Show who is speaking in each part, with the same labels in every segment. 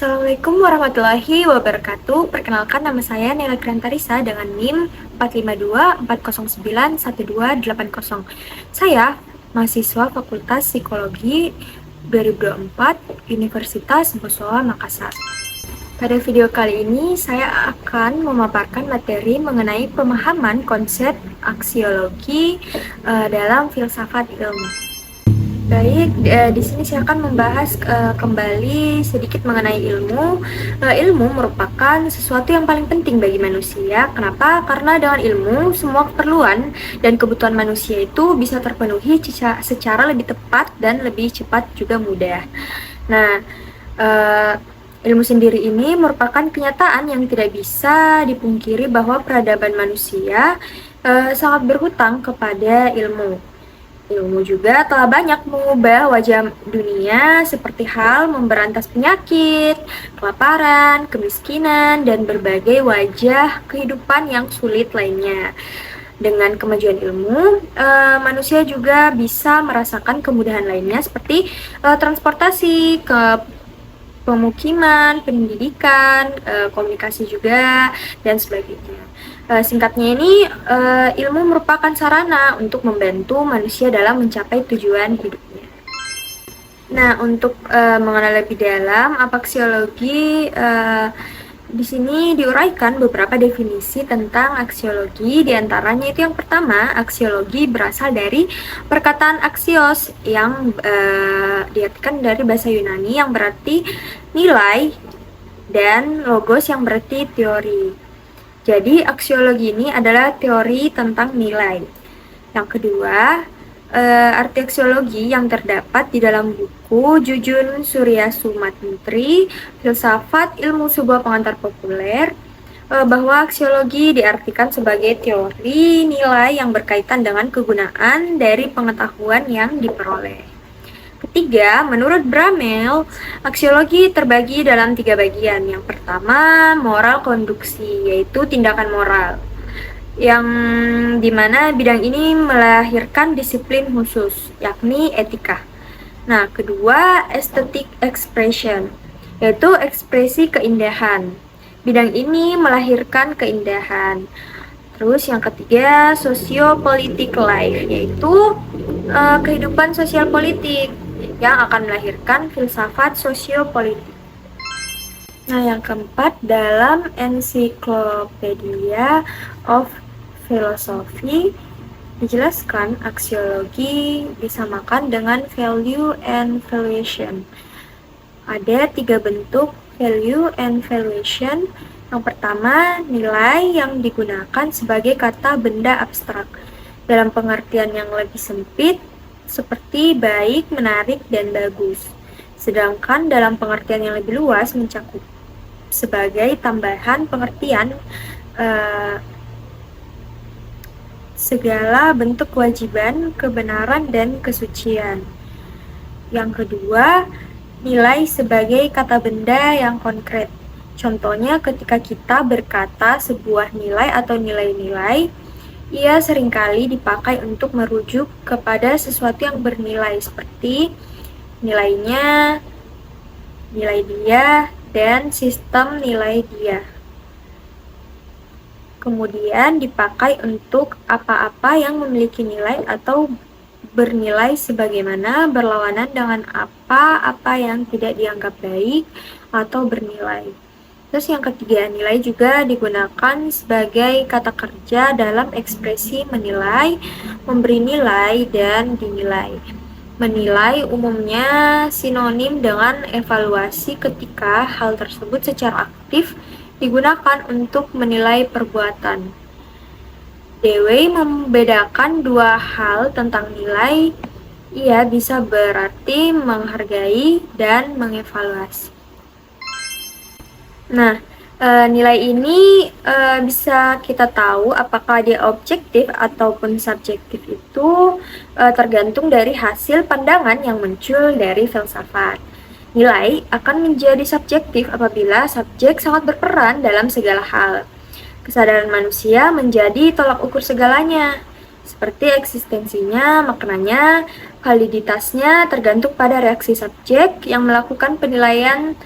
Speaker 1: Assalamualaikum warahmatullahi wabarakatuh. Perkenalkan, nama saya Nela Grantarisa dengan NIM 45240912880. Saya mahasiswa Fakultas Psikologi 2024 Universitas Bosowa Makassar. Pada video kali ini saya akan memaparkan materi mengenai pemahaman konsep aksiologi dalam filsafat ilmu. Baik, di sini saya akan membahas kembali sedikit mengenai ilmu. Ilmu merupakan sesuatu yang paling penting bagi manusia. Kenapa? Karena dengan ilmu, semua keperluan dan kebutuhan manusia itu bisa terpenuhi secara lebih tepat dan lebih cepat juga mudah. Nah, ilmu sendiri ini merupakan kenyataan yang tidak bisa dipungkiri bahwa peradaban manusia sangat berhutang kepada ilmu. Ilmu juga telah banyak mengubah wajah dunia seperti hal memberantas penyakit, kelaparan, kemiskinan, dan berbagai wajah kehidupan yang sulit lainnya. Dengan kemajuan ilmu, manusia juga bisa merasakan kemudahan lainnya seperti transportasi, ke pemukiman, pendidikan, komunikasi juga, dan sebagainya. Singkatnya ini, ilmu merupakan sarana untuk membantu manusia dalam mencapai tujuan hidupnya. Nah, untuk mengenal lebih dalam apa aksiologi, di sini diuraikan beberapa definisi tentang aksiologi. Di antaranya itu yang pertama, aksiologi berasal dari perkataan aksios yang diartikan dari bahasa Yunani yang berarti nilai dan logos yang berarti teori. Jadi, aksiologi ini adalah teori tentang nilai. Yang kedua, arti aksiologi yang terdapat di dalam buku Jujun Surya Sumantri, Filsafat Ilmu Sebuah Pengantar Populer, bahwa aksiologi diartikan sebagai teori nilai yang berkaitan dengan kegunaan dari pengetahuan yang diperoleh. Ketiga, menurut Bramel, aksiologi terbagi dalam 3 bagian. Yang pertama, moral konduksi, yaitu tindakan moral, yang dimana bidang ini melahirkan disiplin khusus, yakni etika. Nah, kedua, aesthetic expression, yaitu ekspresi keindahan. Bidang ini melahirkan keindahan. Terus yang ketiga, socio-politik life, yaitu kehidupan sosial politik yang akan melahirkan filsafat sosiopolitik. Nah, yang keempat, dalam Encyclopedia of Philosophy dijelaskan aksiologi disamakan dengan value and valuation. Ada 3 bentuk value and valuation. Yang pertama, nilai yang digunakan sebagai kata benda abstrak dalam pengertian yang lebih sempit, seperti baik, menarik, dan bagus. Sedangkan dalam pengertian yang lebih luas mencakup sebagai tambahan pengertian segala bentuk kewajiban, kebenaran, dan kesucian. Yang kedua, nilai sebagai kata benda yang konkret. Contohnya ketika kita berkata sebuah nilai atau nilai-nilai, ia seringkali dipakai untuk merujuk kepada sesuatu yang bernilai seperti nilainya, nilai dia, dan sistem nilai dia. Kemudian dipakai untuk apa-apa yang memiliki nilai atau bernilai sebagaimana berlawanan dengan apa-apa yang tidak dianggap baik atau bernilai. Terus yang ketiga, nilai juga digunakan sebagai kata kerja dalam ekspresi menilai, memberi nilai, dan dinilai. Menilai umumnya sinonim dengan evaluasi ketika hal tersebut secara aktif digunakan untuk menilai perbuatan. Dewey membedakan 2 hal tentang nilai. Ia bisa berarti menghargai dan mengevaluasi. Nah, nilai ini bisa kita tahu apakah dia objektif ataupun subjektif itu tergantung dari hasil pandangan yang muncul dari filsafat. Nilai akan menjadi subjektif apabila subjek sangat berperan dalam segala hal. Kesadaran manusia menjadi tolak ukur segalanya, seperti eksistensinya, maknanya, validitasnya tergantung pada reaksi subjek yang melakukan penilaian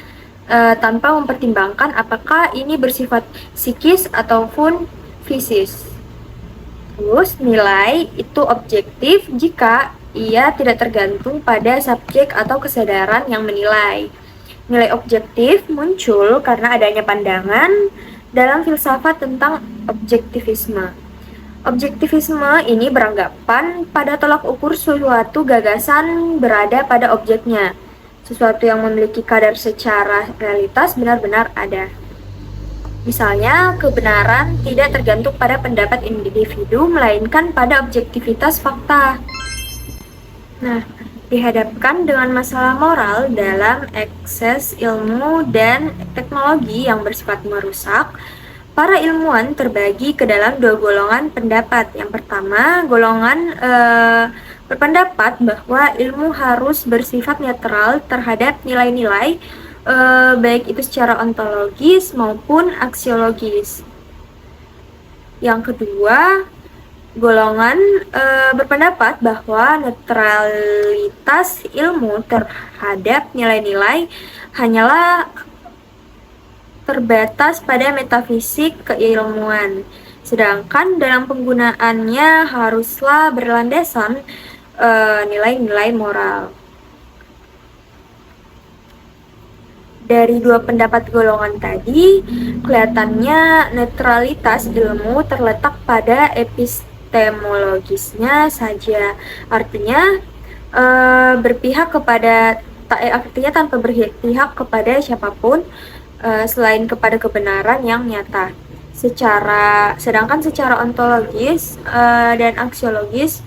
Speaker 1: tanpa mempertimbangkan apakah ini bersifat psikis ataupun fisis. Terus, nilai itu objektif jika ia tidak tergantung pada subjek atau kesadaran yang menilai. Nilai objektif muncul karena adanya pandangan dalam filsafat tentang objektivisme. Objektivisme ini beranggapan pada tolak ukur suatu gagasan berada pada objeknya. Sesuatu yang memiliki kadar secara realitas benar-benar ada. Misalnya, kebenaran tidak tergantung pada pendapat individu, melainkan pada objektivitas fakta. Nah, dihadapkan dengan masalah moral dalam akses ilmu dan teknologi yang bersifat merusak, para ilmuwan terbagi ke dalam dua golongan pendapat. Yang pertama, golongan berpendapat bahwa ilmu harus bersifat netral terhadap nilai-nilai baik itu secara ontologis maupun aksiologis. Yang kedua, golongan berpendapat bahwa netralitas ilmu terhadap nilai-nilai hanyalah terbatas pada metafisik keilmuan, sedangkan dalam penggunaannya haruslah berlandasan nilai-nilai moral. Dari dua pendapat golongan tadi, kelihatannya netralitas ilmu terletak pada epistemologisnya saja. Artinya artinya tanpa berpihak kepada siapapun selain kepada kebenaran yang nyata. Sedangkan secara ontologis dan aksiologis,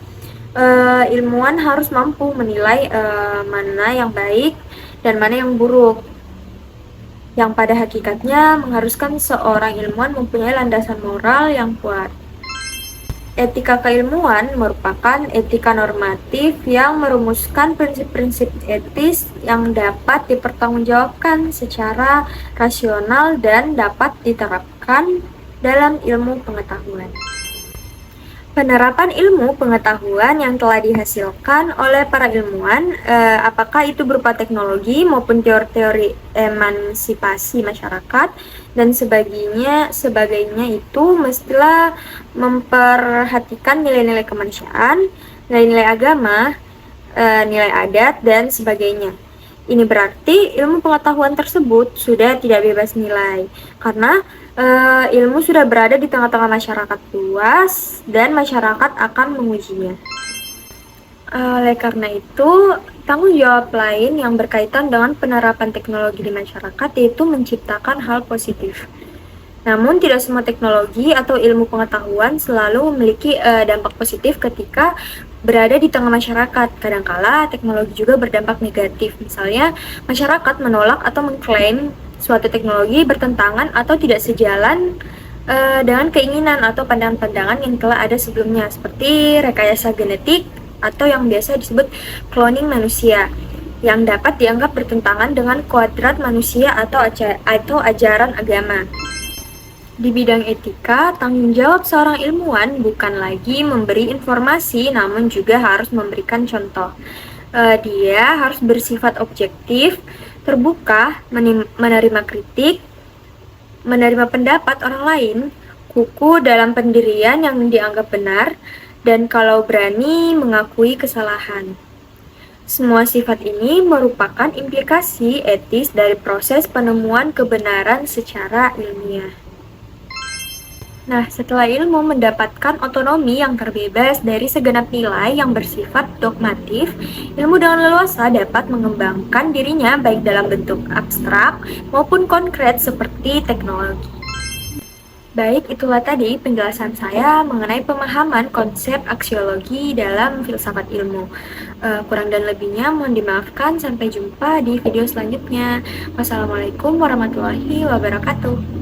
Speaker 1: ilmuwan harus mampu menilai mana yang baik dan mana yang buruk, yang pada hakikatnya mengharuskan seorang ilmuwan mempunyai landasan moral yang kuat. Etika keilmuan merupakan etika normatif yang merumuskan prinsip-prinsip etis yang dapat dipertanggungjawabkan secara rasional dan dapat diterapkan dalam ilmu pengetahuan. Penerapan ilmu pengetahuan yang telah dihasilkan oleh para ilmuwan, apakah itu berupa teknologi maupun teori-teori emansipasi masyarakat dan sebagainya itu mestilah memperhatikan nilai-nilai kemanusiaan, nilai-nilai agama, nilai adat, dan sebagainya. Ini berarti ilmu pengetahuan tersebut sudah tidak bebas nilai, karena ilmu sudah berada di tengah-tengah masyarakat luas dan masyarakat akan mengujinya. Oleh karena itu, tanggung jawab lain yang berkaitan dengan penerapan teknologi di masyarakat yaitu menciptakan hal positif. Namun tidak semua teknologi atau ilmu pengetahuan selalu memiliki dampak positif ketika berada di tengah masyarakat. Kadangkala teknologi juga berdampak negatif. Misalnya, masyarakat menolak atau mengklaim suatu teknologi bertentangan atau tidak sejalan dengan keinginan atau pandangan-pandangan yang telah ada sebelumnya, seperti rekayasa genetik atau yang biasa disebut cloning manusia, yang dapat dianggap bertentangan dengan kodrat manusia atau ajaran agama. Di bidang etika, tanggung jawab seorang ilmuwan bukan lagi memberi informasi, namun juga harus memberikan contoh. Dia harus bersifat objektif, terbuka, menerima kritik, menerima pendapat orang lain, kukuh dalam pendirian yang dianggap benar, dan kalau berani mengakui kesalahan. Semua sifat ini merupakan implikasi etis dari proses penemuan kebenaran secara ilmiah. Nah, setelah ilmu mendapatkan otonomi yang terbebas dari segenap nilai yang bersifat dogmatif, ilmu dengan leluasa dapat mengembangkan dirinya baik dalam bentuk abstrak maupun konkret seperti teknologi. Baik, itulah tadi penjelasan saya mengenai pemahaman konsep aksiologi dalam filsafat ilmu. Kurang dan lebihnya mohon dimaafkan. Sampai jumpa di video selanjutnya. Wassalamualaikum warahmatullahi wabarakatuh.